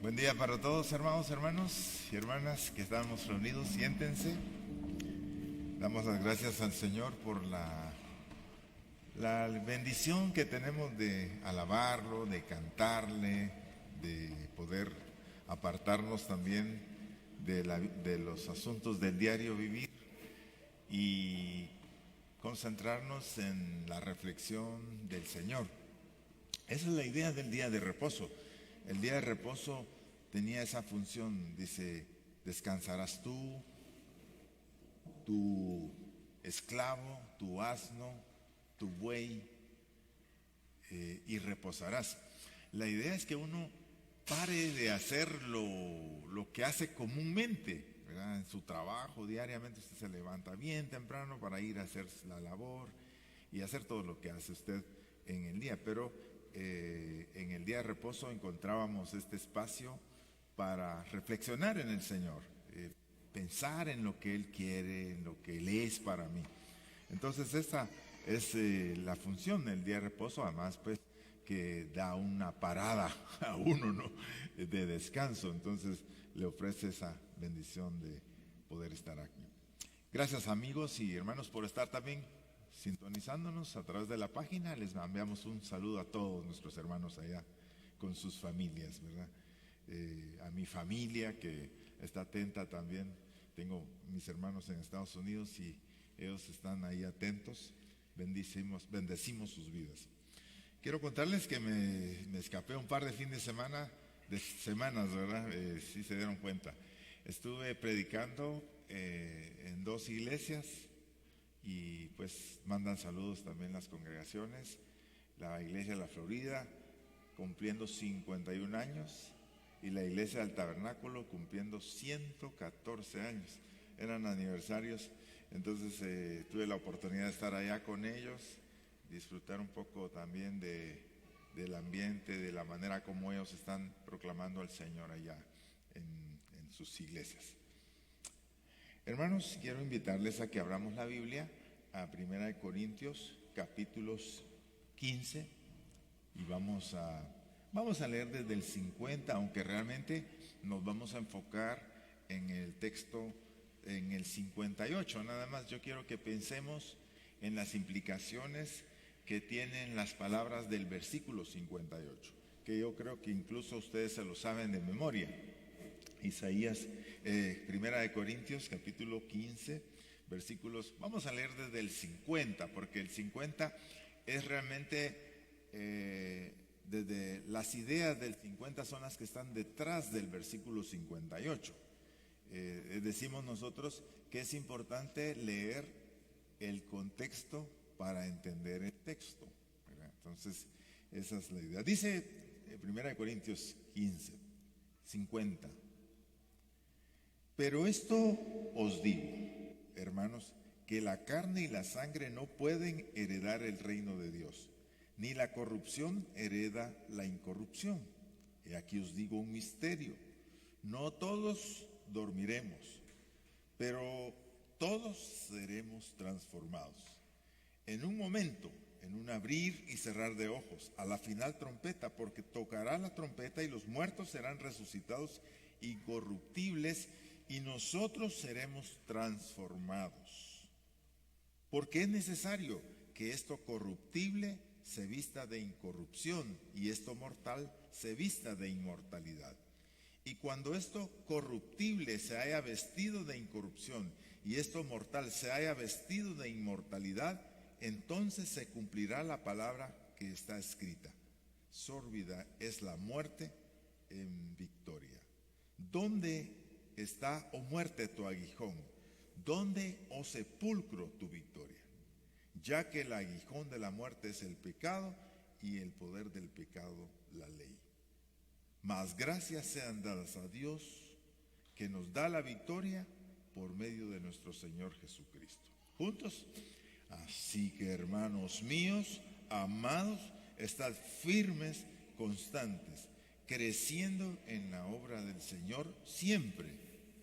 Buen día para todos, hermanos y hermanas que estamos reunidos. Siéntense. Damos las gracias al Señor por la bendición que tenemos de alabarlo, de cantarle, de poder apartarnos también de los asuntos del diario vivir y concentrarnos en la reflexión del Señor. Esa es la idea del día de reposo. El día de reposo tenía esa función, dice, descansarás tú, tu esclavo, tu asno, tu buey, y reposarás. La idea es que uno pare de hacer lo que hace comúnmente, ¿verdad? En su trabajo diariamente usted se levanta bien temprano para ir a hacer la labor y hacer todo lo que hace usted en el día, pero en el día de reposo encontrábamos este espacio para reflexionar en el Señor, pensar en lo que Él quiere, en lo que Él es para mí. Entonces esa es la función del día de reposo, además pues que da una parada a uno, ¿no?, de descanso. Entonces le ofrece esa bendición de poder estar aquí. Gracias amigos y hermanos por estar también sintonizándonos a través de la página. Les enviamos un saludo a todos nuestros hermanos allá con sus familias, ¿verdad? A mi familia que está atenta también. Tengo mis hermanos en Estados Unidos y ellos están ahí atentos. Bendecimos sus vidas. Quiero contarles que me escapé un par de semanas, ¿verdad? Si se dieron cuenta. Estuve predicando en 2 iglesias y pues mandan saludos también las congregaciones. La iglesia de la Florida cumpliendo 51 años y la iglesia del Tabernáculo cumpliendo 114 años. Eran aniversarios, entonces tuve la oportunidad de estar allá con ellos, disfrutar un poco también del ambiente, de la manera como ellos están proclamando al Señor allá en sus iglesias. Hermanos, quiero invitarles a que abramos la Biblia a 1 Corintios capítulos 15 y vamos a leer desde el 50, aunque realmente nos vamos a enfocar en el texto en el 58. Nada más yo quiero que pensemos en las implicaciones que tienen las palabras del versículo 58, que yo creo que incluso ustedes se lo saben de memoria. Isaías, 1 Corintios capítulo 15, versículos, vamos a leer desde el 50, porque el 50 es realmente, desde las ideas del 50 son las que están detrás del versículo 58. Decimos nosotros que es importante leer el contexto para entender el texto, ¿verdad? Entonces, esa es la idea. Dice 1 Corintios 15, 50. Pero esto os digo, hermanos, que la carne y la sangre no pueden heredar el reino de Dios, ni la corrupción hereda la incorrupción. Y aquí os digo un misterio: no todos dormiremos, pero todos seremos transformados. En un momento, en un abrir y cerrar de ojos, a la final trompeta, porque tocará la trompeta y los muertos serán resucitados incorruptibles y nosotros seremos transformados. Porque es necesario que esto corruptible se vista de incorrupción y esto mortal se vista de inmortalidad. Y cuando esto corruptible se haya vestido de incorrupción y esto mortal se haya vestido de inmortalidad, entonces se cumplirá la palabra que está escrita: sórbida es la muerte en victoria. ¿Dónde está, oh muerte, tu aguijón? ¿Dónde, oh sepulcro, tu victoria? Ya que el aguijón de la muerte es el pecado y el poder del pecado la ley. Mas gracias sean dadas a Dios que nos da la victoria por medio de nuestro Señor Jesucristo. ¿Juntos? Así que, hermanos míos, amados, estad firmes, constantes, creciendo en la obra del Señor siempre,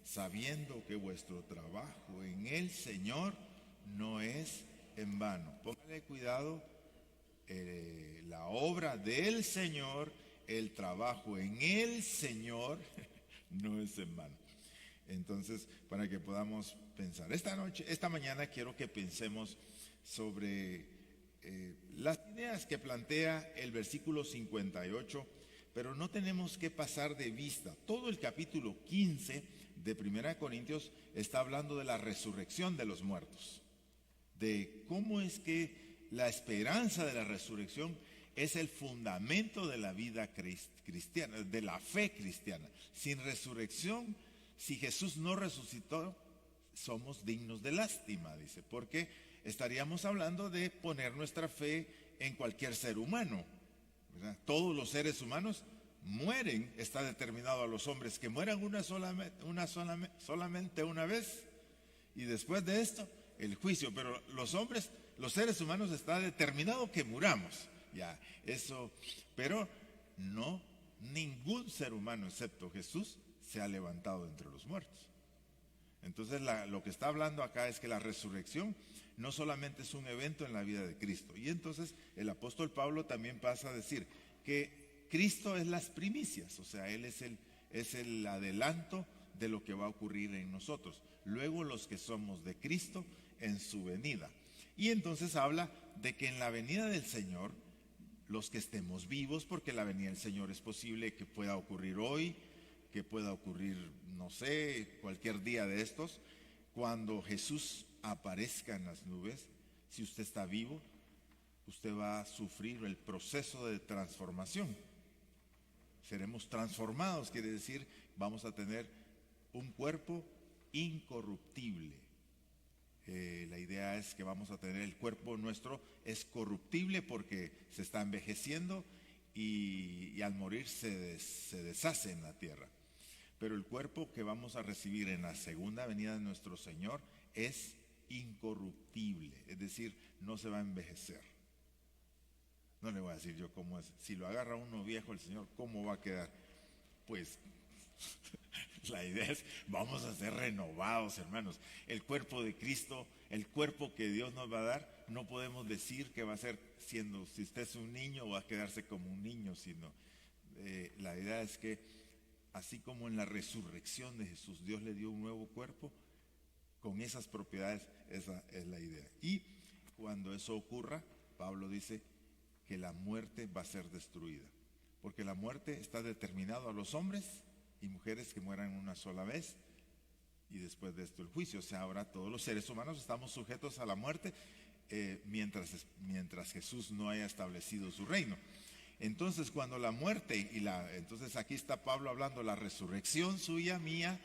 sabiendo que vuestro trabajo en el Señor no es en vano. Póngale cuidado, la obra del Señor el trabajo en el Señor no es en vano. Entonces, para que podamos pensar. Esta mañana quiero que pensemos sobre las ideas que plantea el versículo 58, pero no tenemos que pasar de vista. Todo el capítulo 15 de 1 Corintios está hablando de la resurrección de los muertos, de cómo es que la esperanza de la resurrección es el fundamento de la vida cristiana, de la fe cristiana. Sin resurrección, si Jesús no resucitó, somos dignos de lástima, dice, porque estaríamos hablando de poner nuestra fe en cualquier ser humano, ¿verdad? Todos los seres humanos mueren, está determinado a los hombres que mueran solamente una vez, y después de esto, el juicio. Pero los seres humanos, está determinado que muramos, ya, eso, pero no, ningún ser humano excepto Jesús se ha levantado entre los muertos. Entonces lo que está hablando acá es que la resurrección no solamente es un evento en la vida de Cristo. Y entonces el apóstol Pablo también pasa a decir que Cristo es las primicias, o sea, Él es el adelanto de lo que va a ocurrir en nosotros. Luego los que somos de Cristo en su venida. Y entonces habla de que en la venida del Señor, los que estemos vivos, porque la venida del Señor es posible que pueda ocurrir hoy, que pueda ocurrir, no sé, cualquier día de estos, cuando Jesús aparezca en las nubes, si usted está vivo, usted va a sufrir el proceso de transformación. Seremos transformados, quiere decir, vamos a tener un cuerpo incorruptible. La idea es que vamos a tener el cuerpo nuestro es corruptible porque se está envejeciendo y al morir se deshace en la tierra. Pero el cuerpo que vamos a recibir en la segunda venida de nuestro Señor es incorruptible, es decir, no se va a envejecer. No le voy a decir yo cómo es. Si lo agarra uno viejo el Señor, ¿cómo va a quedar? Pues la idea es, vamos a ser renovados, hermanos. El cuerpo de Cristo, el cuerpo que Dios nos va a dar, no podemos decir que va a ser siendo, si usted es un niño, va a quedarse como un niño, sino la idea es que así como en la resurrección de Jesús, Dios le dio un nuevo cuerpo, con esas propiedades, esa es la idea. Y cuando eso ocurra, Pablo dice que la muerte va a ser destruida, porque la muerte está determinado a los hombres y mujeres que mueran una sola vez, y después de esto el juicio. O sea, ahora todos los seres humanos estamos sujetos a la muerte mientras Jesús no haya establecido su reino. Entonces cuando la muerte entonces aquí está Pablo hablando de la resurrección suya, mía,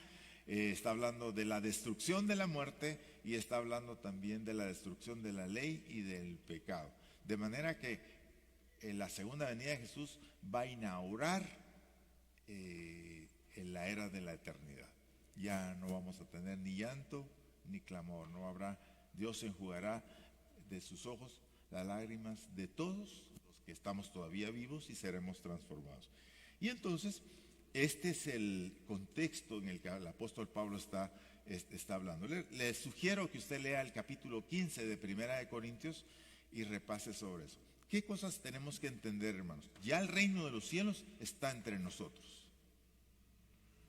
está hablando de la destrucción de la muerte y está hablando también de la destrucción de la ley y del pecado. De manera que en la segunda venida de Jesús va a inaugurar en la era de la eternidad. Ya no vamos a tener ni llanto ni clamor, no habrá, Dios enjugará de sus ojos las lágrimas de todos que estamos todavía vivos y seremos transformados. Y entonces, este es el contexto en el que el apóstol Pablo está hablando. Le sugiero que usted lea el capítulo 15 de 1 Corintios y repase sobre eso. ¿Qué cosas tenemos que entender, hermanos? Ya el reino de los cielos está entre nosotros.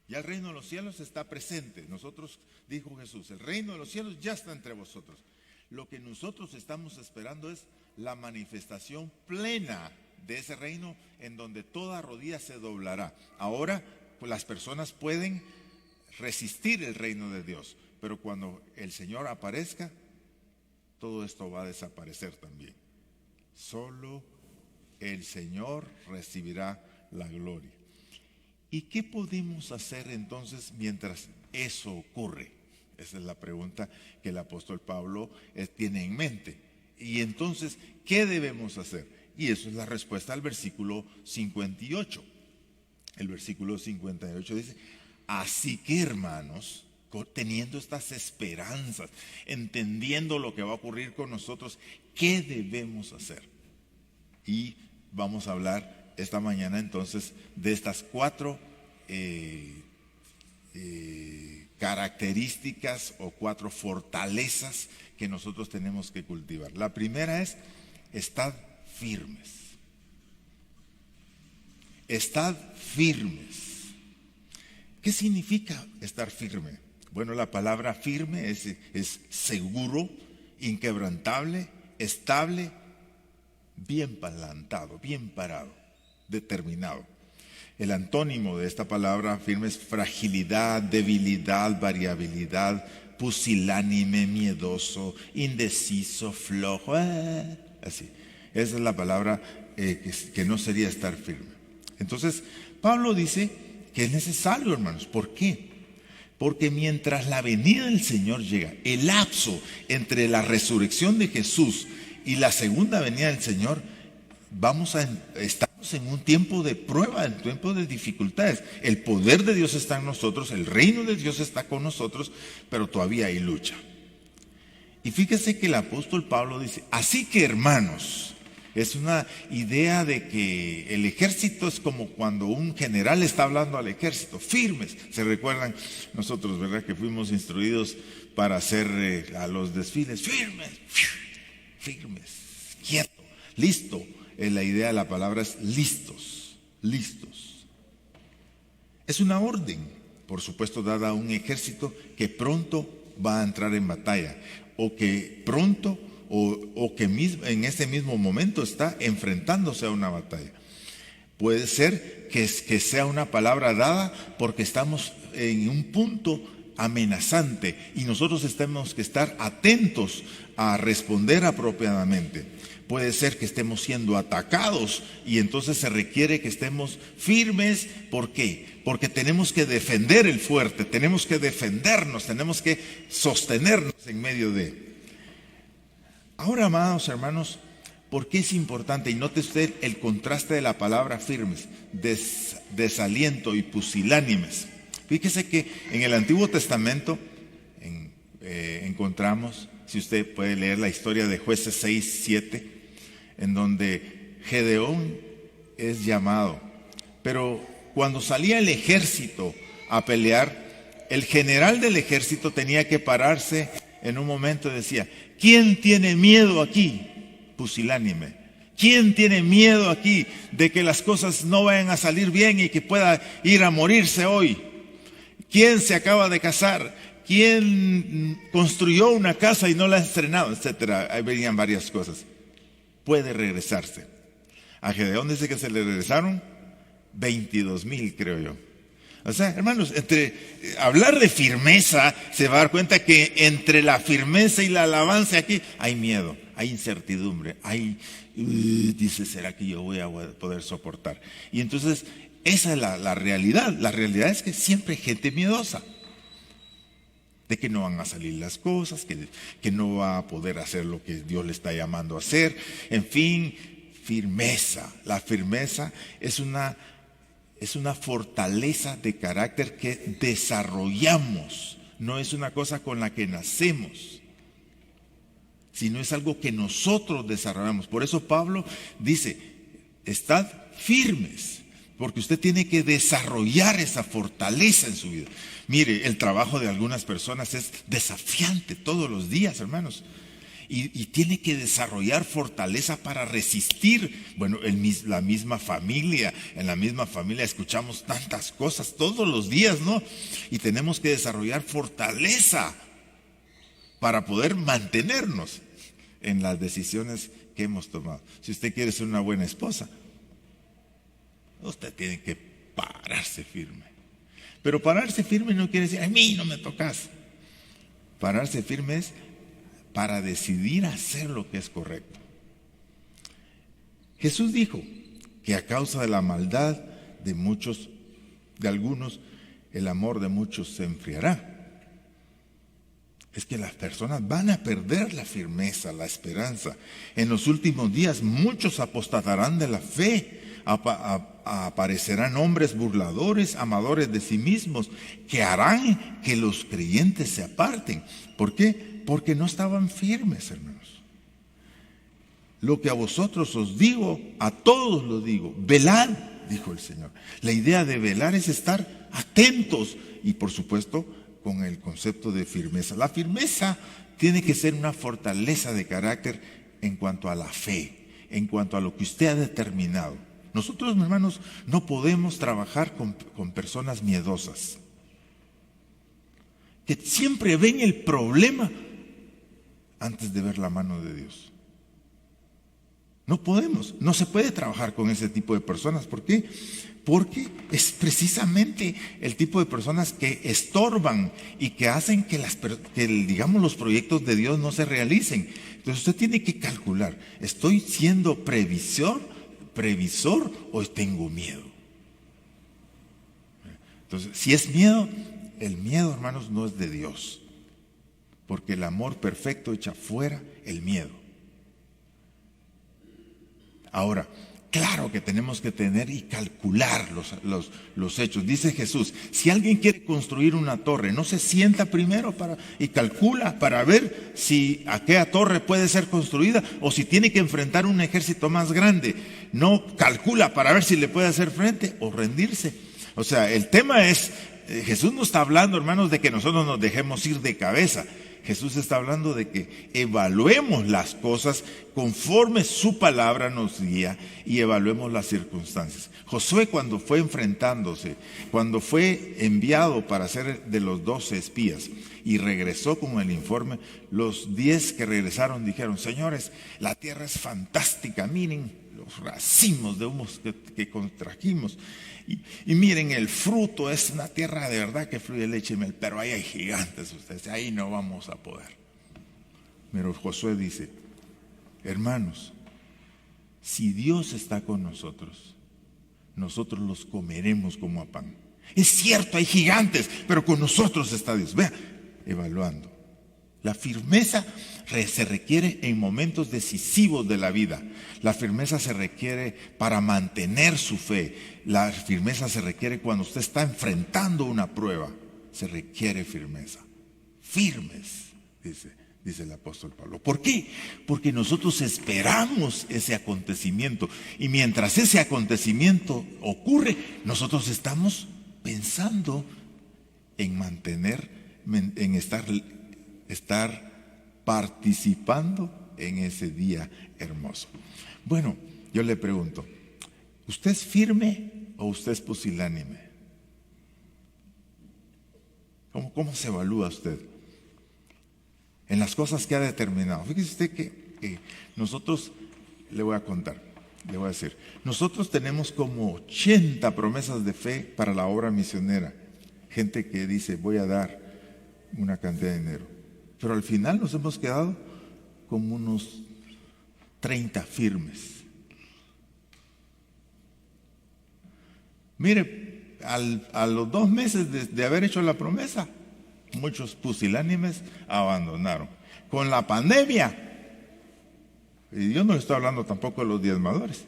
Ya el reino de los cielos está presente. Nosotros, dijo Jesús, el reino de los cielos ya está entre vosotros. Lo que nosotros estamos esperando es la manifestación plena de ese reino en donde toda rodilla se doblará. Ahora, pues las personas pueden resistir el reino de Dios, pero cuando el Señor aparezca, todo esto va a desaparecer también. Solo el Señor recibirá la gloria. ¿Y qué podemos hacer entonces mientras eso ocurre? Esa es la pregunta que el apóstol Pablo tiene en mente. Y entonces, ¿qué debemos hacer? Y eso es la respuesta al versículo 58. El versículo 58 dice: así que, hermanos, teniendo estas esperanzas, entendiendo lo que va a ocurrir con nosotros, ¿qué debemos hacer? Y vamos a hablar esta mañana entonces de estas 4 características o 4 fortalezas que nosotros tenemos que cultivar. La primera es: estad firmes. estad firmes. ¿Qué significa estar firme? Bueno, la palabra firme es seguro, inquebrantable, estable, bien plantado, bien parado, determinado. El antónimo de esta palabra firme es fragilidad, debilidad, variabilidad, pusilánime, miedoso, indeciso, flojo, así. Esa es la palabra que no sería estar firme. Entonces, Pablo dice que es necesario, hermanos. ¿Por qué? Porque mientras la venida del Señor llega, el lapso entre la resurrección de Jesús y la segunda venida del Señor, estamos en un tiempo de prueba, en un tiempo de dificultades. El poder de Dios está en nosotros, el reino de Dios está con nosotros, pero todavía hay lucha. Y fíjese que el apóstol Pablo dice, así que hermanos, es una idea de que el ejército es como cuando un general está hablando al ejército, firmes. Se recuerdan nosotros, ¿verdad?, que fuimos instruidos para hacer a los desfiles, firmes, quieto, listo. La idea de la palabra es listos, listos. Es una orden, por supuesto, dada a un ejército que pronto va a entrar en batalla, o que pronto o que en ese mismo momento está enfrentándose a una batalla. Puede ser que sea una palabra dada porque estamos en un punto amenazante y nosotros tenemos que estar atentos a responder apropiadamente. Puede ser que estemos siendo atacados y entonces se requiere que estemos firmes. ¿Por qué? Porque tenemos que defender el fuerte, tenemos que defendernos, tenemos que sostenernos en medio de. Ahora, amados hermanos, ¿por qué es importante? Y note usted el contraste de la palabra firmes, desaliento y pusilánimes. Fíjese que en el Antiguo Testamento encontramos, si usted puede leer la historia de Jueces 6-7, en donde Gedeón es llamado. Pero cuando salía el ejército a pelear, el general del ejército tenía que pararse en un momento y decía, ¿quién tiene miedo aquí? Pusilánime. ¿Quién tiene miedo aquí de que las cosas no vayan a salir bien y que pueda ir a morirse hoy? ¿Quién se acaba de casar? ¿Quién construyó una casa y no la ha estrenado? Etcétera. Ahí venían varias cosas. Puede regresarse. A Gedeón dice que se le regresaron 22,000, creo yo. O sea, hermanos, hablar de firmeza, se va a dar cuenta que entre la firmeza y la alabanza aquí hay miedo, hay incertidumbre, dice, ¿será que yo voy a poder soportar? Y entonces, esa es la realidad. La realidad es que siempre hay gente miedosa, de que no van a salir las cosas, que no va a poder hacer lo que Dios le está llamando a hacer. En fin, firmeza. La firmeza es una fortaleza de carácter que desarrollamos, no es una cosa con la que nacemos, sino es algo que nosotros desarrollamos. Por eso Pablo dice, estad firmes, porque usted tiene que desarrollar esa fortaleza en su vida. Mire, el trabajo de algunas personas es desafiante todos los días, hermanos. Y tiene que desarrollar fortaleza para resistir. Bueno, la misma familia, en la misma familia escuchamos tantas cosas todos los días, ¿no? Y tenemos que desarrollar fortaleza para poder mantenernos en las decisiones que hemos tomado. Si usted quiere ser una buena esposa, usted tiene que pararse firme. Pero pararse firme no quiere decir, a mí no me tocas. Pararse firme es para decidir hacer lo que es correcto. Jesús dijo que a causa de la maldad de algunos, el amor de muchos se enfriará. Es que las personas van a perder la firmeza, la esperanza. En los últimos días muchos apostatarán de la fe. Aparecerán hombres burladores, amadores de sí mismos, que harán que los creyentes se aparten. ¿Por qué? Porque no estaban firmes, hermanos. Lo que a vosotros os digo, a todos lo digo, velad, dijo el Señor. La idea de velar es estar atentos y, por supuesto, con el concepto de firmeza. La firmeza tiene que ser una fortaleza de carácter en cuanto a la fe, en cuanto a lo que usted ha determinado. Nosotros, hermanos, no podemos trabajar con personas miedosas, que siempre ven el problema antes de ver la mano de Dios. No podemos, no se puede trabajar con ese tipo de personas. ¿Por qué? Porque es precisamente el tipo de personas que estorban y que hacen que digamos, los proyectos de Dios no se realicen. Entonces usted tiene que calcular, ¿estoy siendo previsor o tengo miedo? Entonces, si es miedo, el miedo, hermanos, no es de Dios, porque el amor perfecto echa fuera el miedo. Ahora, claro que tenemos que tener y calcular los hechos. Dice Jesús, si alguien quiere construir una torre, no se sienta primero y calcula para ver si aquella torre puede ser construida o si tiene que enfrentar un ejército más grande. No calcula para ver si le puede hacer frente o rendirse. O sea, el tema es, Jesús no está hablando, hermanos, de que nosotros nos dejemos ir de cabeza. Jesús está hablando de que evaluemos las cosas conforme su palabra nos guía y evaluemos las circunstancias. Josué, cuando fue enfrentándose, cuando fue enviado para ser de los 12 espías y regresó con el informe, los 10 que regresaron dijeron, señores, la tierra es fantástica, miren los racimos de humos que contrajimos. Y miren, el fruto es una tierra de verdad que fluye leche y miel, pero ahí hay gigantes ustedes, ahí no vamos a poder. Pero Josué dice, hermanos, si Dios está con nosotros, nosotros los comeremos como a pan. Es cierto, hay gigantes, pero con nosotros está Dios. Vea, evaluando. La firmeza se requiere en momentos decisivos de la vida. La firmeza se requiere para mantener su fe. La firmeza se requiere cuando usted está enfrentando una prueba. Se requiere firmeza. Firmes, dice el apóstol Pablo. ¿Por qué? Porque nosotros esperamos ese acontecimiento. Y mientras ese acontecimiento ocurre, nosotros estamos pensando en en estar participando en ese día hermoso. Bueno, yo le pregunto, ¿usted es firme o usted es pusilánime? ¿Cómo se evalúa usted en las cosas que ha determinado? Fíjese usted que nosotros, le voy a decir, nosotros tenemos como 80 promesas de fe para la obra misionera. Gente que dice, voy a dar una cantidad de dinero. Pero al final nos hemos quedado como unos 30 firmes. Mire, a los 2 meses de haber hecho la promesa, muchos pusilánimes abandonaron. Con la pandemia, y yo no le estoy hablando tampoco de los diezmadores,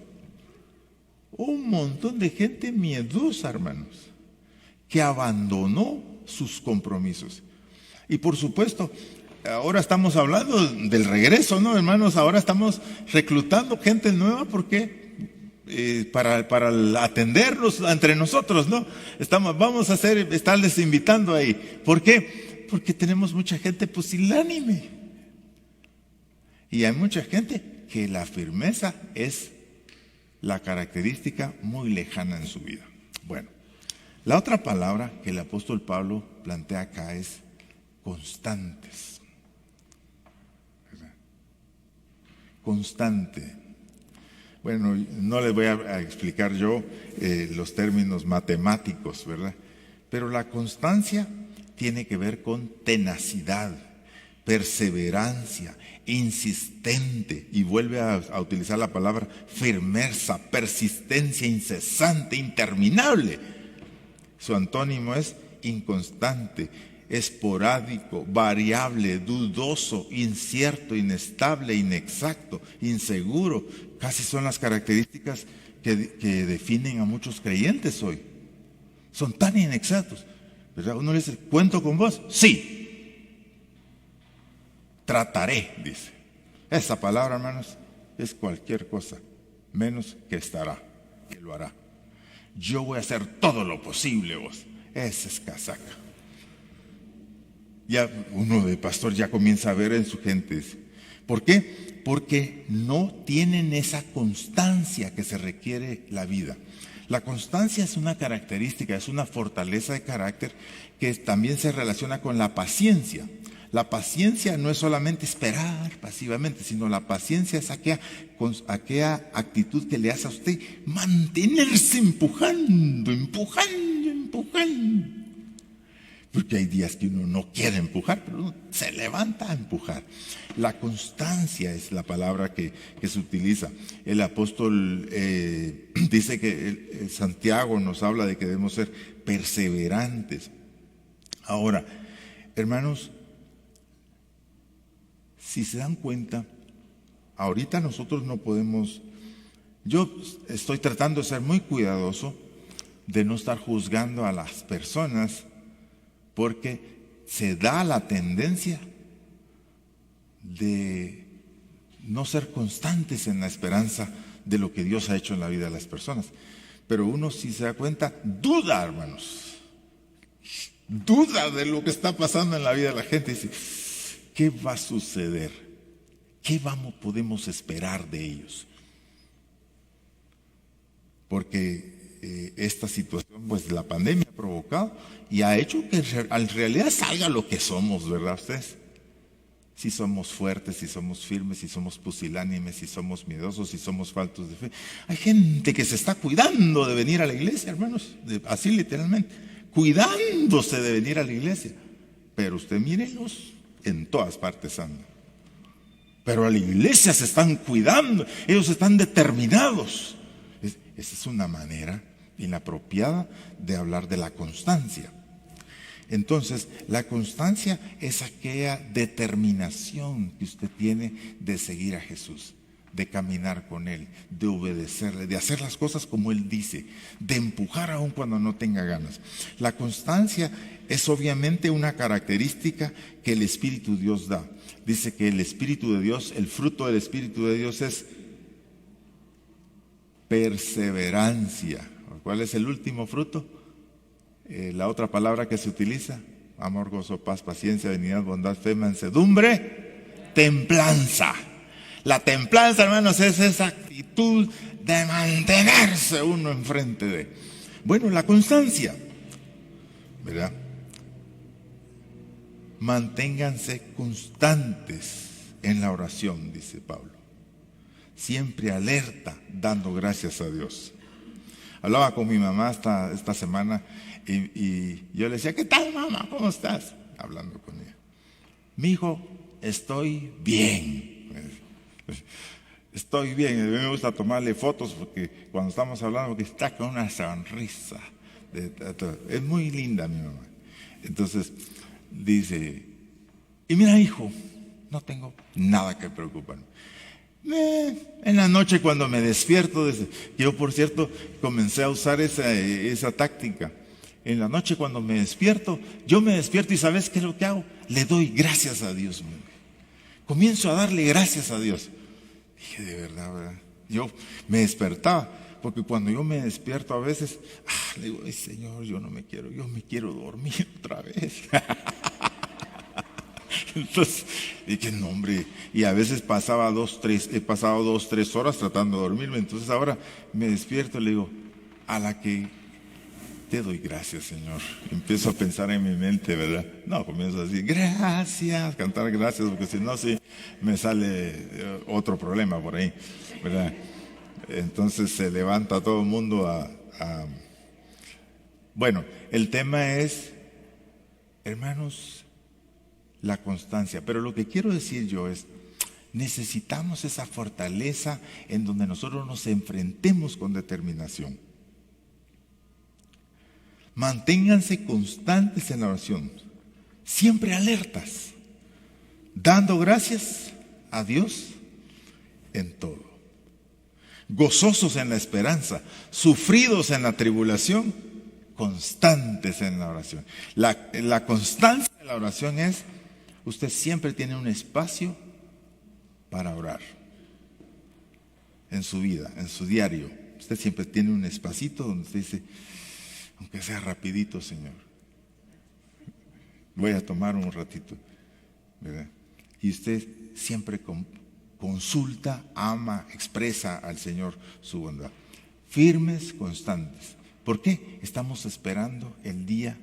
un montón de gente miedosa, hermanos, que abandonó sus compromisos. Y por supuesto, ahora estamos hablando del regreso, ¿no, hermanos? Ahora estamos reclutando gente nueva porque para atenderlos entre nosotros, ¿no? Vamos a estarles invitando ahí. ¿Por qué? Porque tenemos mucha gente pusilánime. Y hay mucha gente que la firmeza es la característica muy lejana en su vida. Bueno, la otra palabra que el apóstol Pablo plantea acá es constantes. Constante. Bueno, no les voy a explicar yo los términos matemáticos, ¿verdad? Pero la constancia tiene que ver con tenacidad, perseverancia, insistente, y vuelve a utilizar la palabra firmeza, persistencia incesante, interminable. Su antónimo es inconstante, esporádico, variable, dudoso, incierto, inestable, inexacto, inseguro. Casi son las características que definen a muchos creyentes hoy. Son tan inexactos, ¿verdad? Uno le dice, ¿cuento con vos? Sí. Trataré, dice. Esa palabra, hermanos, es cualquier cosa, menos que estará, que lo hará. Yo voy a hacer todo lo posible, vos. Esa es casaca. Ya uno de pastor ya comienza a ver en su gente, ¿Por qué? Porque no tienen esa constancia que se requiere la vida. La constancia es una característica, es una fortaleza de carácter que también se relaciona con la paciencia. La paciencia no es solamente esperar pasivamente, sino la paciencia es aquella actitud que le hace a usted mantenerse empujando. Porque hay días que uno no quiere empujar, pero uno se levanta a empujar. La constancia es la palabra que se utiliza. El apóstol dice que Santiago nos habla de que debemos ser perseverantes. Ahora, hermanos, si se dan cuenta, ahorita nosotros no podemos. Yo estoy tratando de ser muy cuidadoso de no estar juzgando a las personas, porque se da la tendencia de no ser constantes en la esperanza de lo que Dios ha hecho en la vida de las personas. Pero uno, si se da cuenta, duda, hermanos. Duda de lo que está pasando en la vida de la gente. Dice, ¿qué va a suceder? ¿Qué podemos esperar de ellos? Porque esta situación, pues la pandemia ha provocado y ha hecho que en realidad salga lo que somos, ¿verdad ustedes? Si somos fuertes, si somos firmes, si somos pusilánimes, si somos miedosos, si somos faltos de fe. Hay gente que se está cuidando de venir a la iglesia, hermanos, así literalmente, cuidándose de venir a la iglesia. Pero usted mírenlos, en todas partes andan. Pero a la iglesia se están cuidando, ellos están determinados. Esa es una manera inapropiada de hablar de la constancia. Entonces, la constancia es aquella determinación que usted tiene de seguir a Jesús, de caminar con Él, de obedecerle, de hacer las cosas como Él dice, de empujar aún cuando no tenga ganas. La constancia es obviamente una característica que el Espíritu de Dios da. Dice que el Espíritu de Dios, el fruto del Espíritu de Dios es perseverancia. ¿Cuál es el último fruto? La otra palabra que se utiliza: amor, gozo, paz, paciencia, benignidad, bondad, fe, mansedumbre, templanza. La templanza, hermanos, es esa actitud de mantenerse uno enfrente de. Bueno, la constancia, ¿verdad? Manténganse constantes en la oración, dice Pablo. Siempre alerta, dando gracias a Dios. Hablaba con mi mamá esta semana y yo le decía, ¿qué tal, mamá? ¿Cómo estás? Hablando con ella. Mi hijo, estoy bien. Estoy bien. A mí me gusta tomarle fotos porque cuando estamos hablando, porque está con una sonrisa. Es muy linda mi mamá. Entonces dice, y mira, hijo, no tengo nada que preocuparme. En la noche cuando me despierto, yo por cierto comencé a usar esa táctica. En la noche cuando me despierto, yo me despierto y ¿sabes qué es lo que hago? Le doy gracias a Dios. Comienzo a darle gracias a Dios. Dije, de verdad, yo me despertaba, porque cuando yo me despierto a veces, le digo, ay Señor, yo me quiero dormir otra vez. Entonces, dije, no hombre, y a veces he pasado 2-3 horas tratando de dormirme. Entonces ahora me despierto y le digo, a la que te doy gracias, Señor. Empiezo a pensar en mi mente, ¿verdad? No, comienzo a decir, gracias, cantar gracias, porque si no, sí, me sale otro problema por ahí, ¿verdad? Entonces se levanta todo el mundo Bueno, el tema es, hermanos, la constancia. Pero lo que quiero decir yo es, necesitamos esa fortaleza en donde nosotros nos enfrentemos con determinación. Manténganse constantes en la oración, siempre alertas, dando gracias a Dios en todo. Gozosos en la esperanza, sufridos en la tribulación, constantes en la oración. La constancia de la oración es, usted siempre tiene un espacio para orar en su vida, en su diario. Usted siempre tiene un espacito donde usted dice, aunque sea rapidito, Señor, voy a tomar un ratito, ¿verdad? Y usted siempre consulta, ama, expresa al Señor su bondad. Firmes, constantes. ¿Por qué? Estamos esperando el día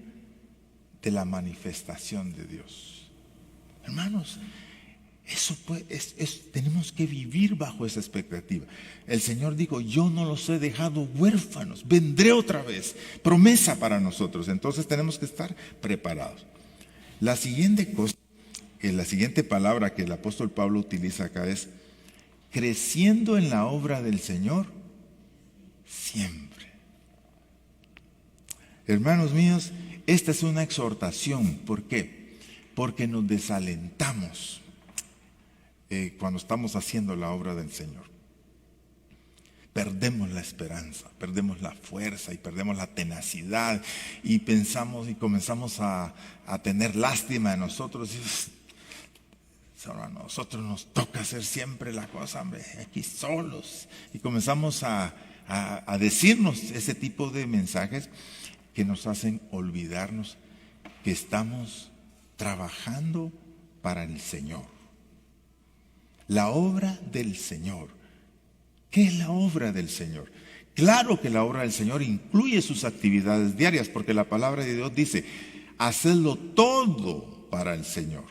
de la manifestación de Dios. Hermanos, eso tenemos que vivir bajo esa expectativa. El Señor dijo, yo no los he dejado huérfanos, vendré otra vez. Promesa para nosotros. Entonces tenemos que estar preparados. La siguiente cosa, la siguiente palabra que el apóstol Pablo utiliza acá es creciendo en la obra del Señor siempre. Hermanos míos, esta es una exhortación. ¿Por qué? Porque nos desalentamos cuando estamos haciendo la obra del Señor. Perdemos la esperanza, perdemos la fuerza y perdemos la tenacidad y pensamos y comenzamos a tener lástima de nosotros. A nosotros nos toca hacer siempre la cosa, hombre, aquí solos. Y comenzamos a decirnos ese tipo de mensajes que nos hacen olvidarnos que estamos trabajando para el Señor. La obra del Señor. ¿Qué es la obra del Señor? Claro que la obra del Señor incluye sus actividades diarias, porque la palabra de Dios dice, hacedlo todo para el Señor.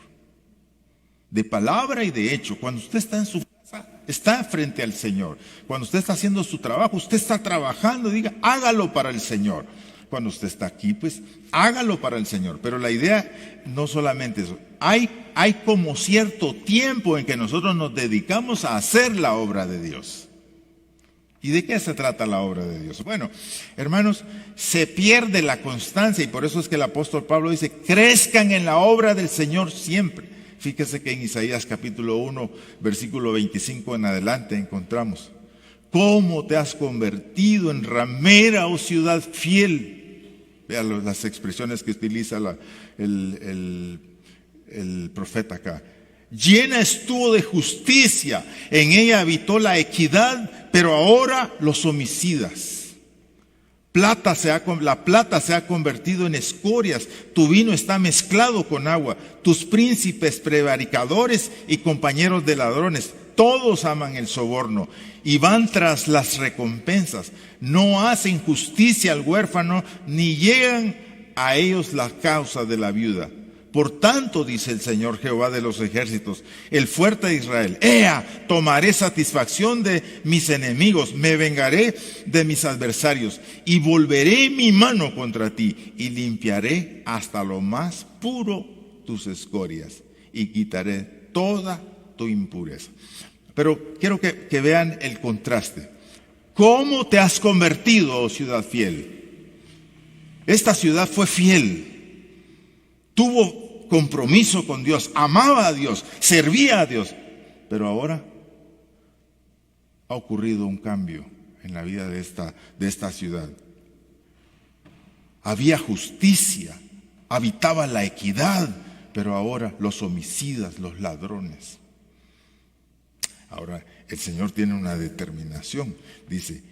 De palabra y de hecho. Cuando usted está en su casa, está frente al Señor. Cuando usted está haciendo su trabajo, usted está trabajando, diga, hágalo para el Señor. Cuando usted está aquí, pues hágalo para el Señor. Pero la idea no solamente eso. Hay como cierto tiempo en que nosotros nos dedicamos a hacer la obra de Dios. ¿Y de qué se trata la obra de Dios? Bueno, hermanos, se pierde la constancia y por eso es que el apóstol Pablo dice, crezcan en la obra del Señor siempre. Fíjese que en Isaías capítulo 1, versículo 25 en adelante encontramos, ¿cómo te has convertido en ramera, oh ciudad fiel? Vean las expresiones que utiliza el profeta acá. Llena estuvo de justicia, en ella habitó la equidad, pero ahora los homicidas. La plata se ha convertido en escorias, tu vino está mezclado con agua, tus príncipes prevaricadores y compañeros de ladrones, todos aman el soborno y van tras las recompensas. No hacen justicia al huérfano, ni llegan a ellos la causa de la viuda. Por tanto, dice el Señor Jehová de los ejércitos, el fuerte de Israel, ¡Ea! Tomaré satisfacción de mis enemigos, me vengaré de mis adversarios, y volveré mi mano contra ti, y limpiaré hasta lo más puro tus escorias, y quitaré toda tu impureza. Pero quiero que vean el contraste. ¿Cómo te has convertido, oh ciudad fiel? Esta ciudad fue fiel. Tuvo compromiso con Dios, amaba a Dios, servía a Dios. Pero ahora ha ocurrido un cambio en la vida de esta ciudad. Había justicia, habitaba la equidad, pero ahora los homicidas, los ladrones. Ahora el Señor tiene una determinación. Dice,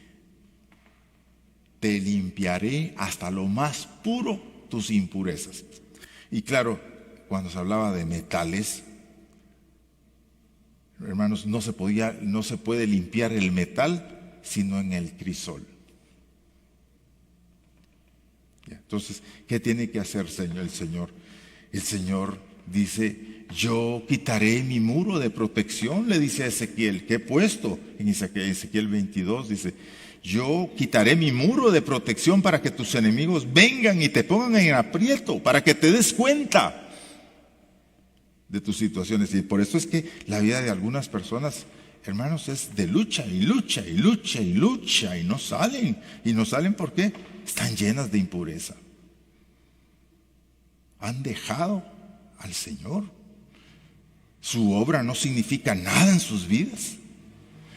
te limpiaré hasta lo más puro tus impurezas. Y claro, cuando se hablaba de metales, hermanos, no se puede limpiar el metal sino en el crisol. Entonces, ¿qué tiene que hacer el Señor? El Señor dice, yo quitaré mi muro de protección, le dice a Ezequiel, que he puesto en Ezequiel 22, dice, yo quitaré mi muro de protección para que tus enemigos vengan y te pongan en aprieto, para que te des cuenta de tus situaciones. Y por eso es que la vida de algunas personas, hermanos, es de lucha y lucha y lucha y lucha y no salen. ¿Y no salen por qué? Están llenas de impureza. Han dejado al Señor. Su obra no significa nada en sus vidas.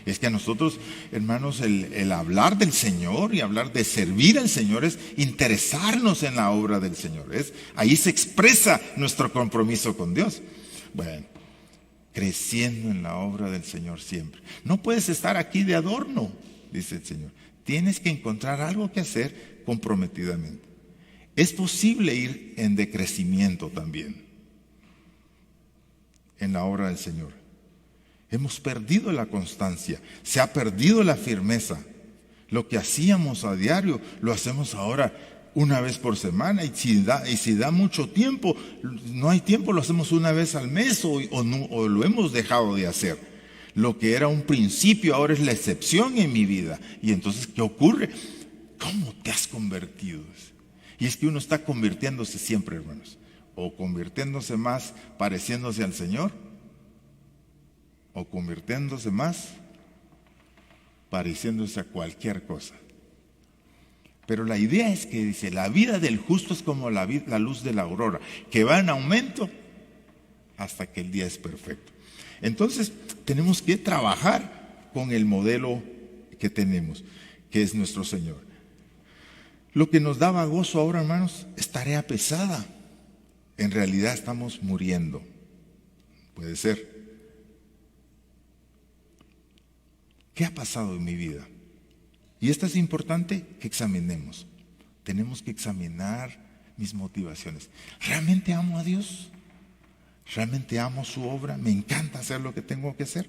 Es que a nosotros, hermanos, el hablar del Señor y hablar de servir al Señor es interesarnos en la obra del Señor. Ahí se expresa nuestro compromiso con Dios. Bueno, creciendo en la obra del Señor siempre. No puedes estar aquí de adorno, dice el Señor. Tienes que encontrar algo que hacer comprometidamente. Es posible ir en decrecimiento también. en la obra del Señor. Hemos perdido la constancia, se ha perdido la firmeza. Lo que hacíamos a diario, lo hacemos ahora una vez por semana, y si da mucho tiempo, no hay tiempo, lo hacemos una vez al mes o lo hemos dejado de hacer. Lo que era un principio ahora es la excepción en mi vida. Y entonces, ¿qué ocurre? ¿Cómo te has convertido? Y es que uno está convirtiéndose siempre, hermanos, o convirtiéndose más pareciéndose al Señor, o convirtiéndose más pareciéndose a cualquier cosa. Pero la idea es que dice, la vida del justo es como la luz de la aurora, que va en aumento hasta que el día es perfecto. Entonces, tenemos que trabajar con el modelo que tenemos, que es nuestro Señor. Lo que nos daba gozo ahora, hermanos, es tarea pesada. En realidad estamos muriendo. Puede ser. ¿Qué ha pasado en mi vida? Y esto es importante que examinemos. Tenemos que examinar mis motivaciones. ¿Realmente amo a Dios? ¿Realmente amo su obra? ¿Me encanta hacer lo que tengo que hacer?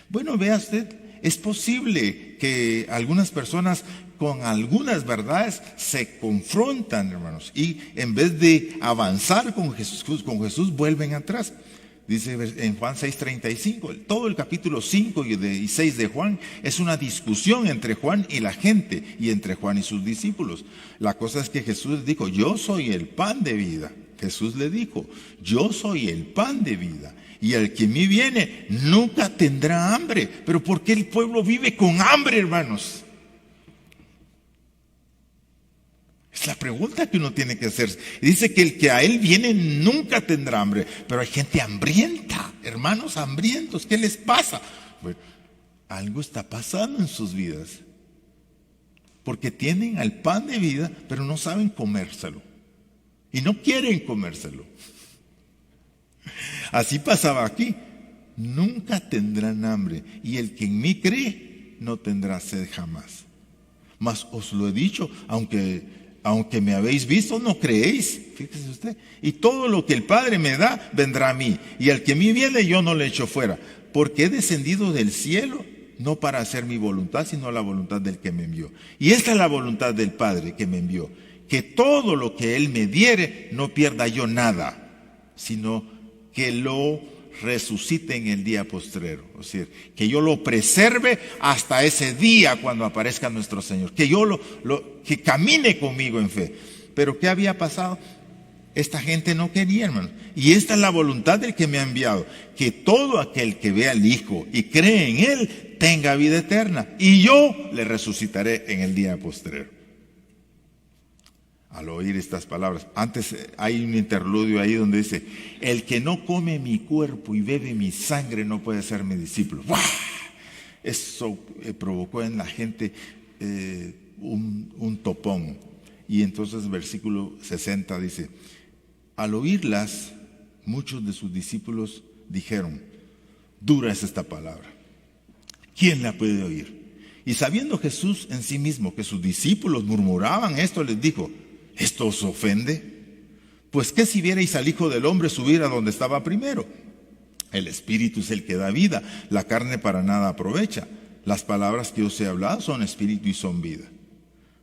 Bueno, vea usted, es posible que algunas personas con algunas verdades se confrontan, hermanos, y en vez de avanzar con Jesús vuelven atrás. Dice en Juan 6:35, todo el capítulo 5 y 6 de Juan es una discusión entre Juan y la gente y entre Juan y sus discípulos. La cosa es que Jesús dijo, yo soy el pan de vida. Jesús le dijo, yo soy el pan de vida. Y el que a mí viene nunca tendrá hambre. Pero ¿por qué el pueblo vive con hambre, hermanos? Es la pregunta que uno tiene que hacer. Dice que el que a él viene nunca tendrá hambre. Pero hay gente hambrienta, hermanos hambrientos. ¿Qué les pasa? Bueno, algo está pasando en sus vidas. Porque tienen al pan de vida, pero no saben comérselo. Y no quieren comérselo. Así pasaba aquí. Nunca tendrán hambre. Y el que en mí cree, no tendrá sed jamás. Mas os lo he dicho, aunque me habéis visto, no creéis. Fíjese usted. Y todo lo que el Padre me da, vendrá a mí. Y al que a mí viene, yo no le echo fuera. Porque he descendido del cielo, no para hacer mi voluntad, sino la voluntad del que me envió. Y esta es la voluntad del Padre que me envió. Que todo lo que Él me diere, no pierda yo nada, sino que lo resucite en el día postrero. O sea, que yo lo preserve hasta ese día cuando aparezca nuestro Señor. Que yo que camine conmigo en fe. Pero ¿qué había pasado? Esta gente no quería, hermano. Y esta es la voluntad del que me ha enviado. Que todo aquel que vea al Hijo y cree en Él, tenga vida eterna. Y yo le resucitaré en el día postrero. Al oír estas palabras, antes hay un interludio ahí donde dice, el que no come mi cuerpo y bebe mi sangre no puede ser mi discípulo. ¡Wow! Eso provocó en la gente un topón. Y entonces versículo 60 dice, al oírlas, muchos de sus discípulos dijeron, dura es esta palabra, ¿quién la puede oír? Y sabiendo Jesús en sí mismo que sus discípulos murmuraban esto, les dijo, ¿esto os ofende? Pues qué si vierais al Hijo del Hombre subir a donde estaba primero. El Espíritu es el que da vida, la carne para nada aprovecha. Las palabras que os he hablado son espíritu y son vida.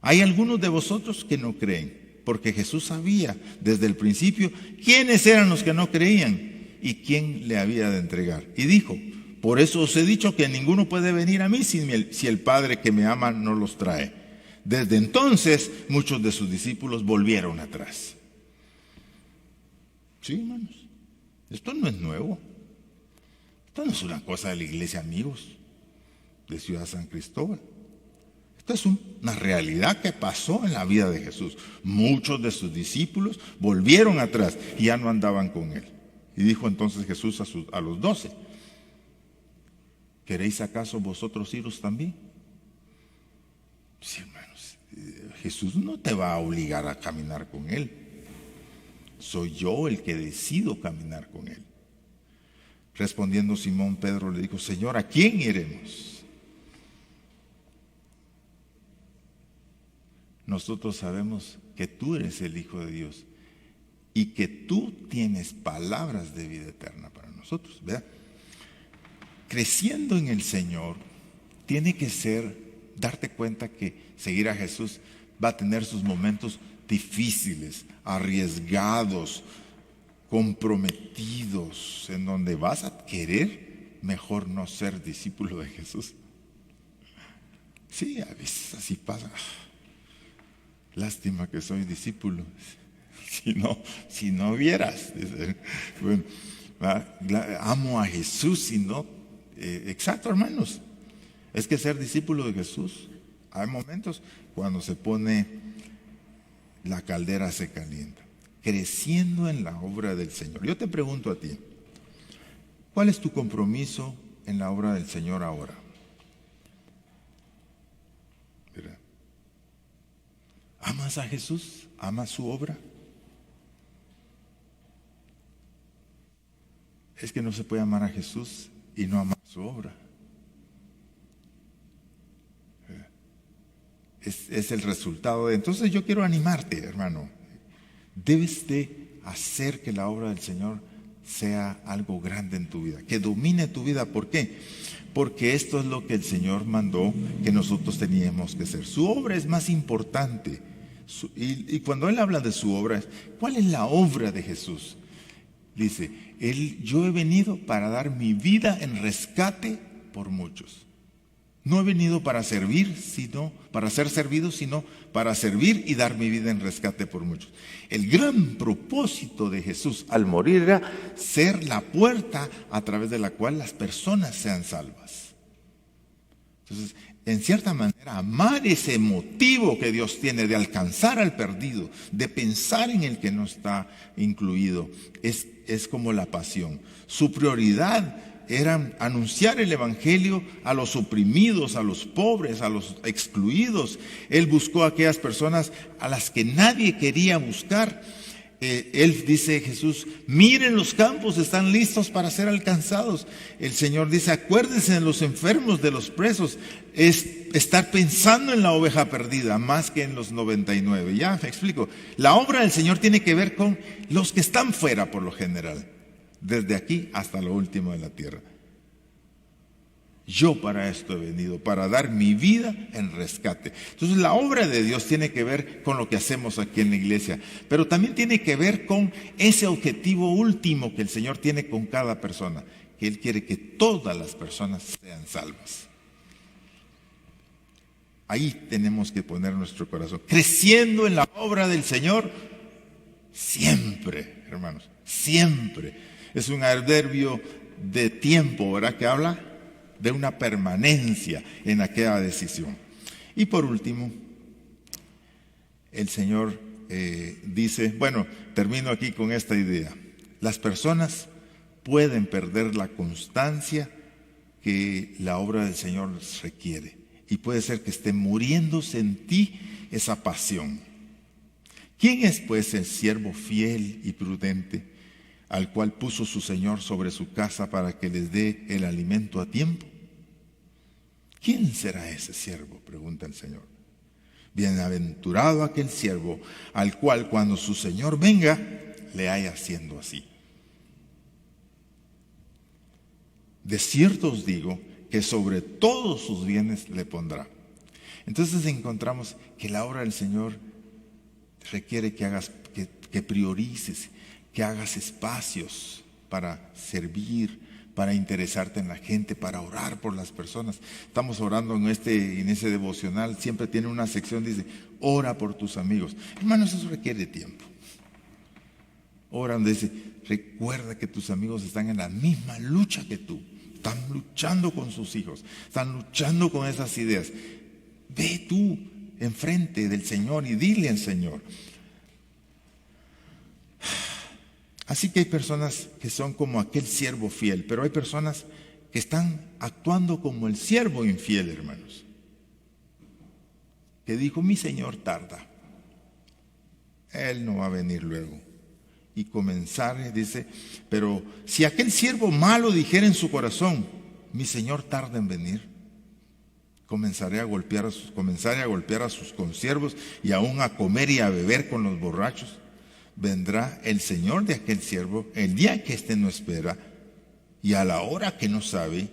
Hay algunos de vosotros que no creen, porque Jesús sabía desde el principio quiénes eran los que no creían y quién le había de entregar. Y dijo, por eso os he dicho que ninguno puede venir a mí si el Padre que me ama no los trae. Desde entonces, muchos de sus discípulos volvieron atrás. Sí, hermanos, esto no es nuevo. Esto no es una cosa de la iglesia Amigos de Ciudad San Cristóbal. Esto es una realidad que pasó en la vida de Jesús. Muchos de sus discípulos volvieron atrás y ya no andaban con Él. Y dijo entonces Jesús a los 12, ¿queréis acaso vosotros iros también? Sí, hermanos, Jesús no te va a obligar a caminar con Él. Soy yo el que decido caminar con Él. Respondiendo Simón Pedro le dijo, Señor, ¿a quién iremos? Nosotros sabemos que tú eres el Hijo de Dios y que tú tienes palabras de vida eterna para nosotros. nosotros, ¿verdad? Creciendo en el Señor tiene que ser, darte cuenta que seguir a Jesús va a tener sus momentos difíciles, arriesgados, comprometidos, en donde vas a querer mejor no ser discípulo de Jesús. Sí, a veces así pasa. Lástima que soy discípulo. Si no vieras. Bueno, amo a Jesús y no. Exacto, hermanos. Es que ser discípulo de Jesús, hay momentos cuando se pone la caldera, se calienta. Creciendo en la obra del Señor. Yo te pregunto a ti, ¿cuál es tu compromiso en la obra del Señor ahora? ¿Verdad? ¿Amas a Jesús? ¿Amas su obra? Es que no se puede amar a Jesús y no amar su obra. Es el resultado de... Entonces yo quiero animarte, hermano. Debes de hacer que la obra del Señor sea algo grande en tu vida, que domine tu vida. ¿Por qué? Porque esto es lo que el Señor mandó que nosotros teníamos que hacer. Su obra es más importante. Y cuando Él habla de su obra, ¿cuál es la obra de Jesús? Dice, yo he venido para dar mi vida en rescate por muchos. No he venido para servir, sino para ser servido, sino para servir y dar mi vida en rescate por muchos. El gran propósito de Jesús al morir era ser la puerta a través de la cual las personas sean salvas. Entonces, en cierta manera, amar ese motivo que Dios tiene de alcanzar al perdido, de pensar en el que no está incluido, es como la pasión. Su prioridad era anunciar el evangelio a los oprimidos, a los pobres, a los excluidos. Él buscó a aquellas personas a las que nadie quería buscar. Él dice, Jesús, miren, los campos están listos para ser alcanzados. El Señor dice, acuérdense de los enfermos, de los presos. Es estar pensando en la oveja perdida más que en los 99. Ya me explico. La obra del Señor tiene que ver con los que están fuera por lo general, desde aquí hasta lo último de la tierra. Yo para esto he venido, para dar mi vida en rescate. Entonces la obra de Dios tiene que ver con lo que hacemos aquí en la iglesia, pero también tiene que ver con ese objetivo último que el Señor tiene con cada persona, que Él quiere que todas las personas sean salvas. Ahí tenemos que poner nuestro corazón, creciendo en la obra del Señor siempre, hermanos, siempre. Es un adverbio de tiempo, ¿verdad? Que habla de una permanencia en aquella decisión. Y por último, el Señor dice, bueno, termino aquí con esta idea. Las personas pueden perder la constancia que la obra del Señor requiere. Y puede ser que esté muriéndose en ti esa pasión. ¿Quién es pues el siervo fiel y prudente al cual puso su Señor sobre su casa para que les dé el alimento a tiempo? ¿Quién será ese siervo?, pregunta el Señor. Bienaventurado aquel siervo al cual cuando su Señor venga le haya haciendo así. De cierto os digo que sobre todos sus bienes le pondrá. Entonces encontramos que la obra del Señor requiere que priorices, que hagas espacios para servir, para interesarte en la gente, para orar por las personas. Estamos orando en ese devocional, siempre tiene una sección, dice, ora por tus amigos. Hermanos, eso requiere tiempo. Ora donde dice, recuerda que tus amigos están en la misma lucha que tú. Están luchando con sus hijos, están luchando con esas ideas. Ve tú enfrente del Señor y dile al Señor. Así que hay personas que son como aquel siervo fiel, pero hay personas que están actuando como el siervo infiel, hermanos. Que dijo, mi Señor tarda, Él no va a venir luego. Y comenzar, dice, pero si aquel siervo malo dijera en su corazón, mi Señor tarda en venir, comenzaré a golpear a sus consiervos y aún a comer y a beber con los borrachos. Vendrá el Señor de aquel siervo el día que éste no espera y a la hora que no sabe,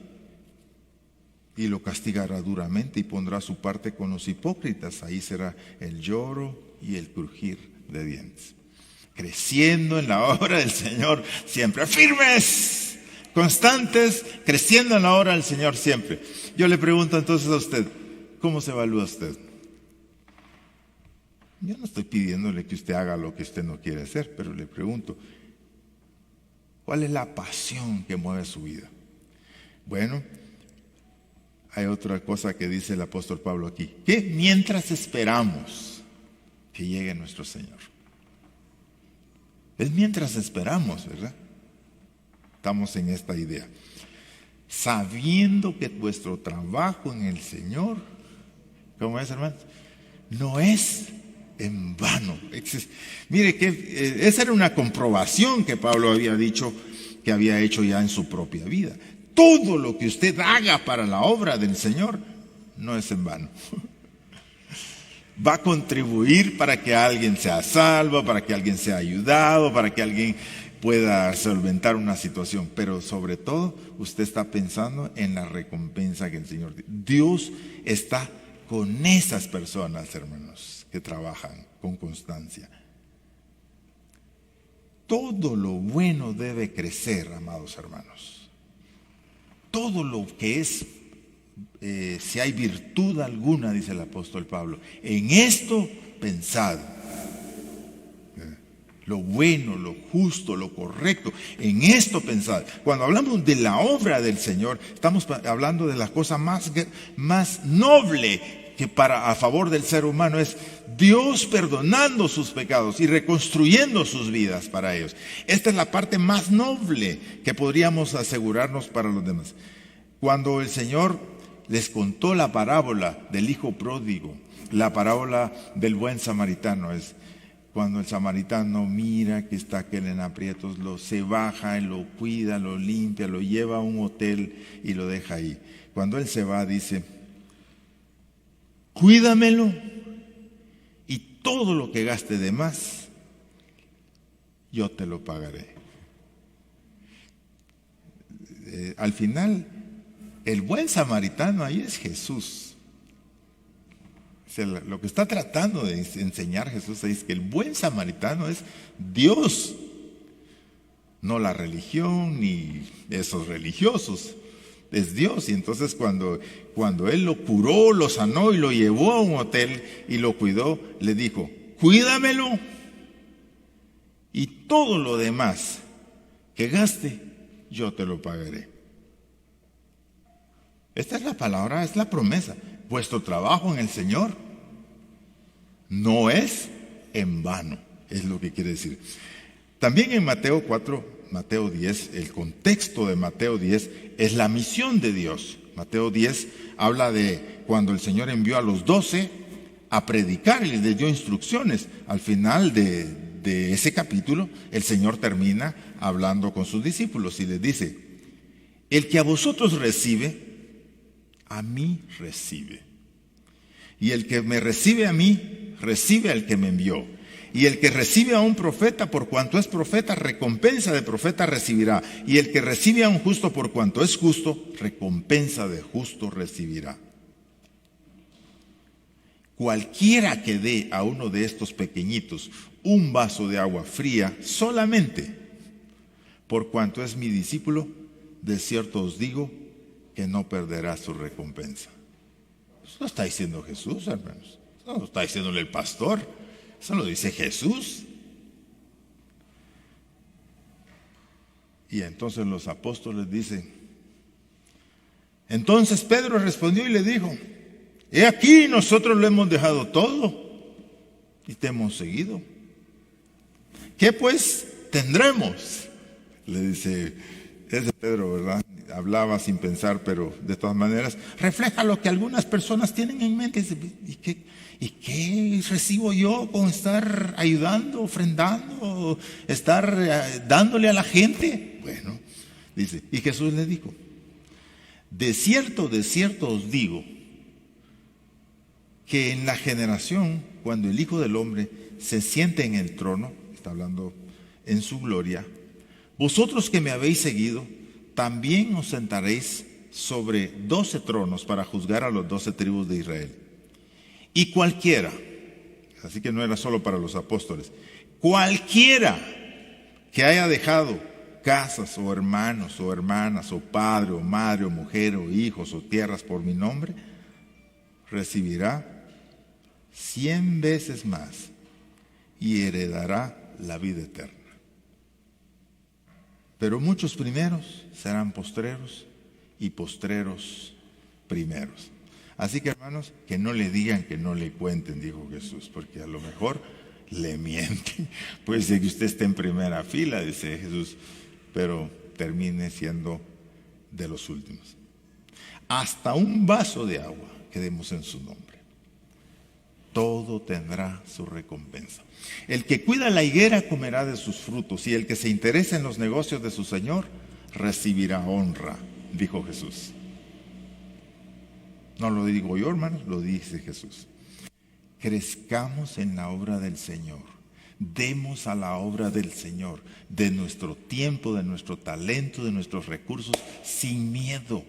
y lo castigará duramente y pondrá su parte con los hipócritas. Ahí será el lloro y el crujir de dientes. Creciendo en la obra del Señor siempre. Firmes, constantes, creciendo en la obra del Señor siempre. Yo le pregunto entonces a usted, ¿cómo se evalúa usted? Yo no estoy pidiéndole que usted haga lo que usted no quiere hacer, pero le pregunto, ¿cuál es la pasión que mueve su vida? Bueno, hay otra cosa que dice el apóstol Pablo aquí, que mientras esperamos que llegue nuestro Señor. Es mientras esperamos, ¿verdad? Estamos en esta idea. Sabiendo que vuestro trabajo en el Señor, ¿cómo es, hermanos? No es en vano. Mire que esa era una comprobación que Pablo había dicho que había hecho ya en su propia vida. Todo lo que usted haga para la obra del Señor no es en vano. Va a contribuir para que alguien sea salvo, para que alguien sea ayudado, para que alguien pueda solventar una situación. Pero sobre todo, usted está pensando en la recompensa que el Señor dio. Dios está con esas personas, hermanos, que trabajan con constancia. Todo lo bueno debe crecer, amados hermanos. Todo lo que es, si hay virtud alguna, dice el apóstol Pablo, en esto pensad. Lo bueno, lo justo, lo correcto, en esto pensad. Cuando hablamos de la obra del Señor, estamos hablando de la cosa más noble que a favor del ser humano es Dios perdonando sus pecados y reconstruyendo sus vidas para ellos. Esta es la parte más noble que podríamos asegurarnos para los demás. Cuando el Señor les contó la parábola del hijo pródigo, la parábola del buen samaritano, es cuando el samaritano mira que está aquel en aprietos, se baja, lo cuida, lo limpia, lo lleva a un hotel y lo deja ahí. Cuando él se va, dice, cuídamelo y todo lo que gaste de más, yo te lo pagaré. Al final, el buen samaritano ahí es Jesús. Lo que está tratando de enseñar Jesús es que el buen samaritano es Dios, no la religión ni esos religiosos. Es Dios. Y entonces cuando Él lo curó, lo sanó y lo llevó a un hotel y lo cuidó, le dijo, cuídamelo y todo lo demás que gaste, yo te lo pagaré. Esta es la palabra, es la promesa. Vuestro trabajo en el Señor no es en vano, es lo que quiere decir. También en Mateo 4, Mateo 10, el contexto de Mateo 10 es la misión de Dios. Mateo 10 habla de cuando el Señor envió a los 12 a predicar y les dio instrucciones. Al final de ese capítulo, el Señor termina hablando con sus discípulos y les dice, el que a vosotros recibe, a mí recibe. Y el que me recibe a mí, recibe al que me envió. Y el que recibe a un profeta por cuanto es profeta, recompensa de profeta recibirá. Y el que recibe a un justo por cuanto es justo, recompensa de justo recibirá. Cualquiera que dé a uno de estos pequeñitos un vaso de agua fría solamente por cuanto es mi discípulo, de cierto os digo que no perderá su recompensa. Eso lo está diciendo Jesús, hermanos. Eso no lo está diciéndole el pastor. Eso lo dice Jesús. Y entonces los apóstoles dicen, entonces Pedro respondió y le dijo, he aquí nosotros lo hemos dejado todo y te hemos seguido. ¿Qué pues tendremos? Le dice, ese Pedro, ¿verdad? Hablaba sin pensar, pero de todas maneras refleja lo que algunas personas tienen en mente. ¿Y qué recibo yo con estar ayudando, ofrendando, estar dándole a la gente? Bueno, dice, y Jesús le dijo, de cierto os digo, que en la generación, cuando el Hijo del Hombre se siente en el trono, está hablando en su gloria, vosotros que me habéis seguido, también os sentaréis sobre 12 tronos para juzgar a las 12 tribus de Israel. Y cualquiera, así que no era solo para los apóstoles, cualquiera que haya dejado casas o hermanos o hermanas o padre o madre o mujer o hijos o tierras por mi nombre, recibirá 100 veces más y heredará la vida eterna. Pero muchos primeros serán postreros y postreros primeros. Así que, hermanos, que no le digan, que no le cuenten, dijo Jesús, porque a lo mejor le mienten. Puede ser que usted esté en primera fila, dice Jesús, pero termine siendo de los últimos. Hasta un vaso de agua que demos en su nombre. Todo tendrá su recompensa. El que cuida la higuera comerá de sus frutos, y el que se interesa en los negocios de su Señor recibirá honra, dijo Jesús. No lo digo yo, hermanos, lo dice Jesús. Crezcamos en la obra del Señor. Demos a la obra del Señor de nuestro tiempo, de nuestro talento, de nuestros recursos, sin miedo.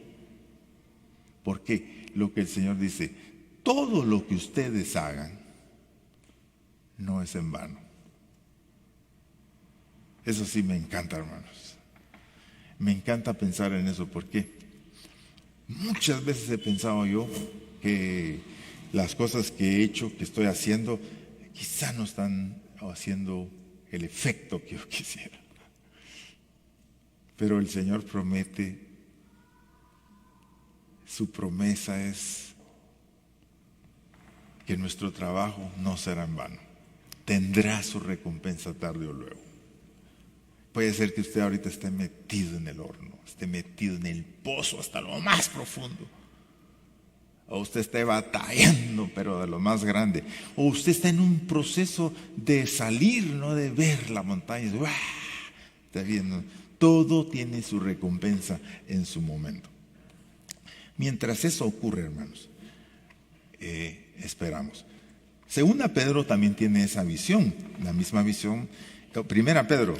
Porque lo que el Señor dice, todo lo que ustedes hagan no es en vano. Eso sí me encanta, hermanos. Me encanta pensar en eso, porque muchas veces he pensado yo que las cosas que he hecho, que estoy haciendo, quizá no están haciendo el efecto que yo quisiera. Pero el Señor promete, su promesa es que nuestro trabajo no será en vano. Tendrá su recompensa tarde o luego. Puede ser que usted ahorita esté metido en el horno, esté metido en el pozo hasta lo más profundo. O usted esté batallando, pero de lo más grande. O usted está en un proceso de salir, no de ver la montaña. Está viendo. Todo tiene su recompensa en su momento. Mientras eso ocurre, hermanos, esperamos. Segunda Pedro también tiene esa visión, la misma visión. Primera Pedro,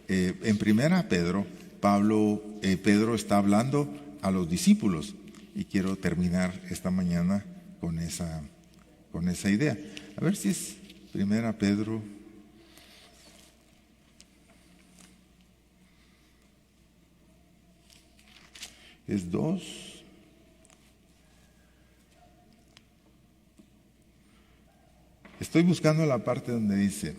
en Primera Pedro, Pedro está hablando a los discípulos, y quiero terminar esta mañana con esa idea. A ver si es Primera Pedro. Es 2. Estoy buscando la parte donde dice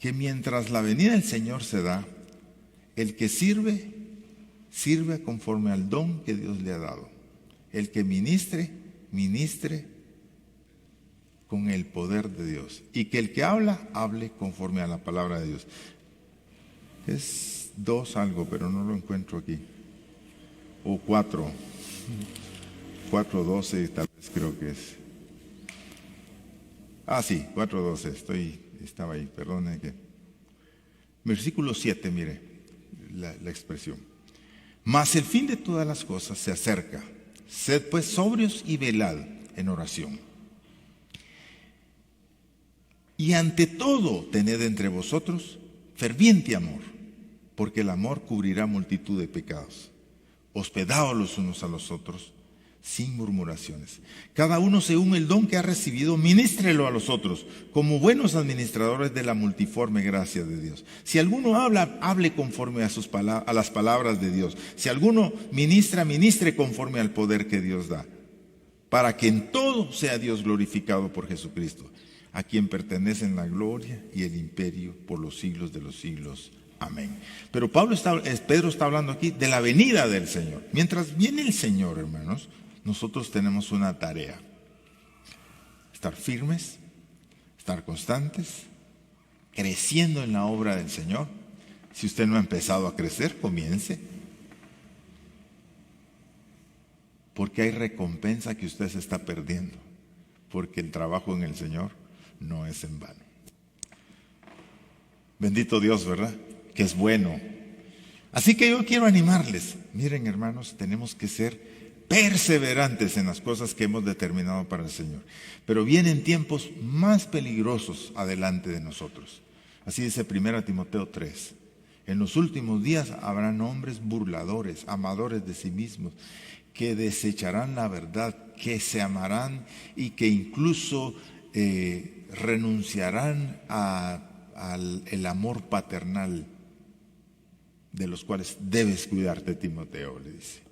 que mientras la venida del Señor se da, el que sirve conforme al don que Dios le ha dado. El que ministre con el poder de Dios. Y que el que hable conforme a la palabra de Dios. Es 2 algo, pero no lo encuentro aquí. O 4. 4:12 tal vez creo que es. Sí, 4:12, estaba ahí, perdone que. Versículo 7, mire, la expresión. Mas el fin de todas las cosas se acerca. Sed pues sobrios y velad en oración. Y ante todo tened entre vosotros ferviente amor, porque el amor cubrirá multitud de pecados. Hospedaos los unos a los otros, sin murmuraciones. Cada uno según el don que ha recibido, ministrelo a los otros, como buenos administradores de la multiforme gracia de Dios. Si alguno habla, hable conforme a las palabras de Dios. Si alguno ministre conforme al poder que Dios da, para que en todo sea Dios glorificado por Jesucristo, a quien pertenecen la gloria y el imperio por los siglos de los siglos. Amén. Pero Pedro está hablando aquí de la venida del Señor. Mientras viene el Señor, hermanos, nosotros tenemos una tarea: estar firmes, estar constantes, creciendo en la obra del Señor. Si usted no ha empezado a crecer, comience, porque hay recompensa que usted se está perdiendo, porque el trabajo en el Señor no es en vano. Bendito Dios, ¿verdad? Que es bueno. Así que yo quiero animarles. Miren, hermanos, tenemos que ser perseverantes en las cosas que hemos determinado para el Señor. Pero vienen tiempos más peligrosos adelante de nosotros. Así dice 1 Timoteo 3. En los últimos días habrán hombres burladores, amadores de sí mismos, que desecharán la verdad, que se amarán y que incluso renunciarán al amor paternal, de los cuales debes cuidarte, Timoteo, le dice.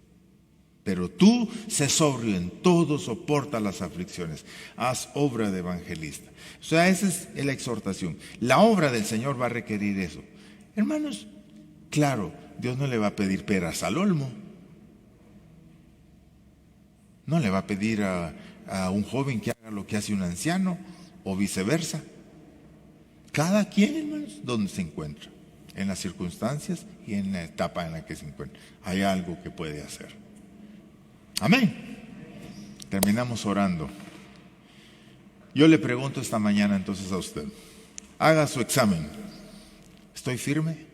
Pero tú, sé sobrio en todo, soporta las aflicciones, haz obra de evangelista. O sea, esa es la exhortación. La obra del Señor va a requerir eso. Hermanos, claro, Dios no le va a pedir peras al olmo. No le va a pedir a un joven que haga lo que hace un anciano o viceversa. Cada quien, hermanos, donde se encuentra, en las circunstancias y en la etapa en la que se encuentra, hay algo que puede hacer. Amén. Terminamos orando. Yo le pregunto esta mañana entonces a usted, haga su examen. ¿Estoy firme?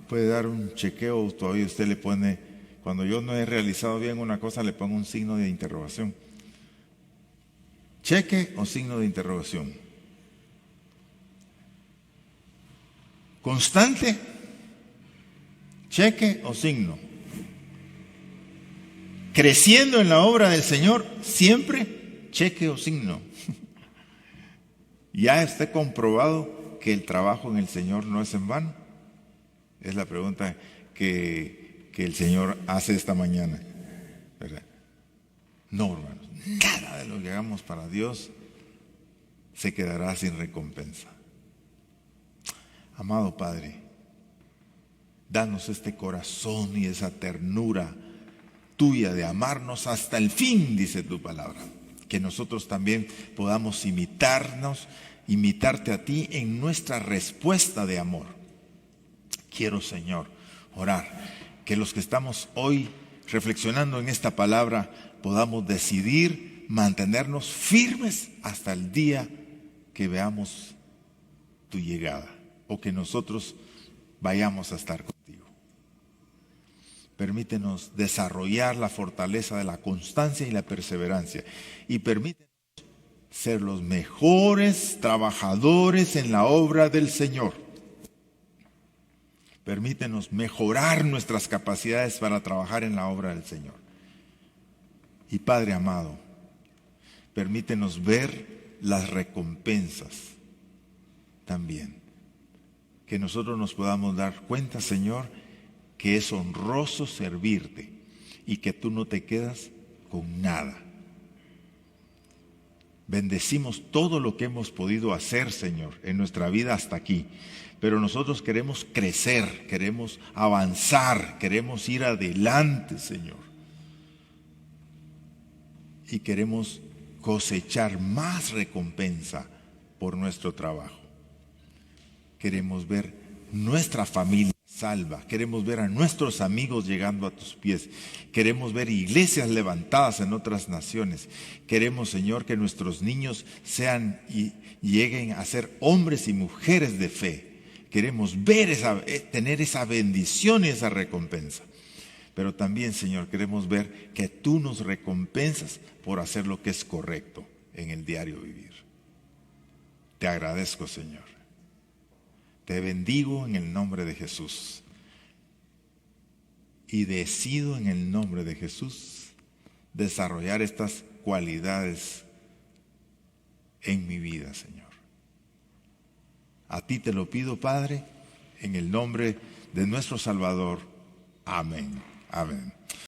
Puede dar un chequeo, todavía usted le pone, cuando yo no he realizado bien una cosa, le pongo un signo de interrogación. ¿Cheque o signo de interrogación? ¿Constante? ¿Cheque o signo? ¿Creciendo en la obra del Señor? ¿Siempre? ¿Cheque o signo? ¿Ya está comprobado que el trabajo en el Señor no es en vano? Es la pregunta que el Señor hace esta mañana, ¿verdad? No, hermanos, nada de lo que hagamos para Dios se quedará sin recompensa. Amado Padre, danos este corazón y esa ternura tuya de amarnos hasta el fin, dice tu palabra. Que nosotros también podamos imitarte a ti en nuestra respuesta de amor. Quiero, Señor, orar que los que estamos hoy reflexionando en esta palabra podamos decidir mantenernos firmes hasta el día que veamos tu llegada o que nosotros vayamos a estar contigo. Permítenos desarrollar la fortaleza de la constancia y la perseverancia y permítenos ser los mejores trabajadores en la obra del Señor. Permítenos mejorar nuestras capacidades para trabajar en la obra del Señor. Y Padre amado, permítenos ver las recompensas también. Que nosotros nos podamos dar cuenta, Señor, que es honroso servirte y que tú no te quedas con nada. Bendecimos todo lo que hemos podido hacer, Señor, en nuestra vida hasta aquí. Pero nosotros queremos crecer, queremos avanzar, queremos ir adelante, Señor. Y queremos cosechar más recompensa por nuestro trabajo. Queremos ver nuestra familia salva, queremos ver a nuestros amigos llegando a tus pies, queremos ver iglesias levantadas en otras naciones, queremos, Señor, que nuestros niños sean y lleguen a ser hombres y mujeres de fe, queremos ver tener esa bendición y esa recompensa, pero también, Señor, queremos ver que tú nos recompensas por hacer lo que es correcto en el diario vivir. Te agradezco, Señor. Te bendigo en el nombre de Jesús y decido en el nombre de Jesús desarrollar estas cualidades en mi vida, Señor. A ti te lo pido, Padre, en el nombre de nuestro Salvador. Amén. Amén.